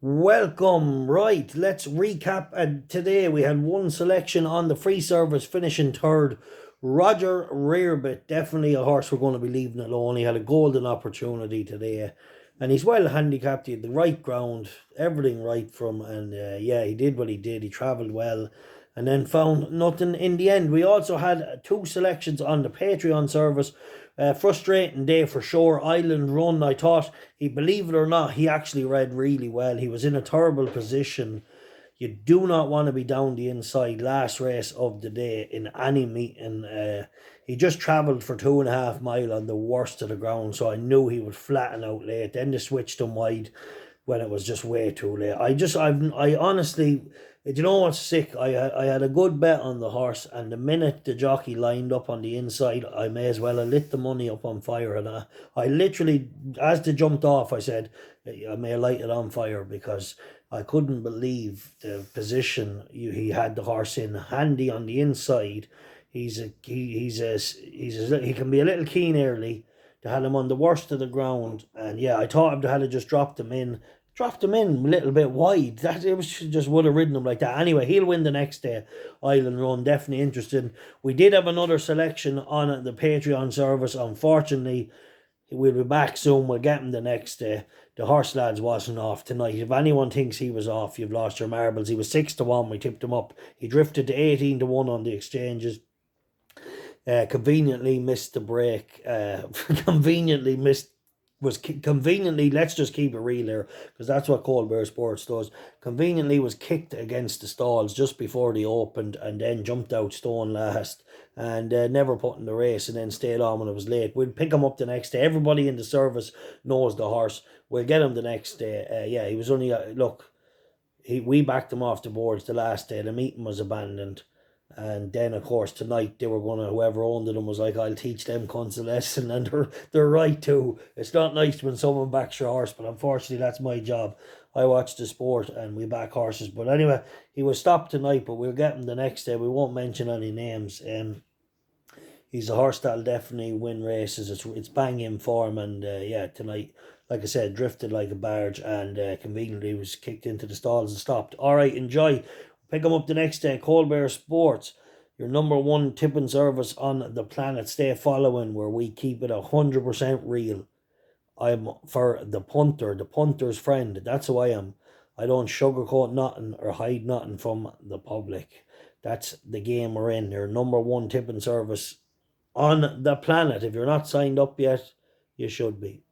Welcome. Right, let's recap. And today we had one selection on the free service, finishing third. Roger Rearbit, definitely a horse we're going to be leaving alone. He had a golden opportunity today, and he's well handicapped. He had the right ground, everything right from, and yeah, he did what he did. He travelled well, and then found nothing in the end. We also had two selections on the Patreon service. Frustrating day for sure. Island Run, I thought, believe it or not, he actually read really well. He was in a terrible position. You do not want to be down the inside last race of the day in any meeting. He just travelled for 2.5 miles on the worst of the ground, so I knew he would flatten out late. Then they switched him wide when it was just way too late. I honestly, you know what's sick? I had a good bet on the horse, and the minute the jockey lined up on the inside, I may as well have lit the money up on fire. And I literally, as they jumped off, I said, I may light it on fire, because I couldn't believe the position he had the horse in, handy on the inside. He can be a little keen early. They had him on the worst of the ground, and yeah, I thought if they had just dropped him in a little bit wide, that it was just would have ridden him like that. Anyway, he'll win the next day. Island Run, definitely interesting. We did have another selection on the Patreon service. Unfortunately, we'll be back soon. We'll get him the next day. The horse lads wasn't off tonight. If anyone thinks he was off, you've lost your marbles. He was 6-1. We tipped him up. He drifted to 18-1 on the exchanges. Conveniently missed the break. Conveniently, let's just keep it real here, because that's what Cold Bear Sports does. Conveniently was kicked against the stalls just before they opened, and then jumped out stone last, and never put in the race, and then stayed on when it was late. We'll pick him up the next day. Everybody in the service knows the horse. We'll get him the next day. Yeah, he was only we backed him off the boards the last day. The meeting was abandoned. And then, of course, tonight they were whoever owned them was like, I'll teach them cunts a lesson, and they're right too. It's not nice when someone backs your horse, but unfortunately that's my job. I watch the sport and we back horses. But anyway, he was stopped tonight, but we'll get him the next day. We won't mention any names. He's a horse that'll definitely win races. It's bang in form, and yeah, tonight, like I said, drifted like a barge, and conveniently was kicked into the stalls and stopped. All right, enjoy. Pick them up the next day. Cold Bear Sports, your number one tipping service on the planet. Stay following, where we keep it 100% real. I'm for the punter, the punter's friend. That's who I am. I don't sugarcoat nothing or hide nothing from the public. That's the game we're in. Your number one tipping service on the planet. If you're not signed up yet, you should be.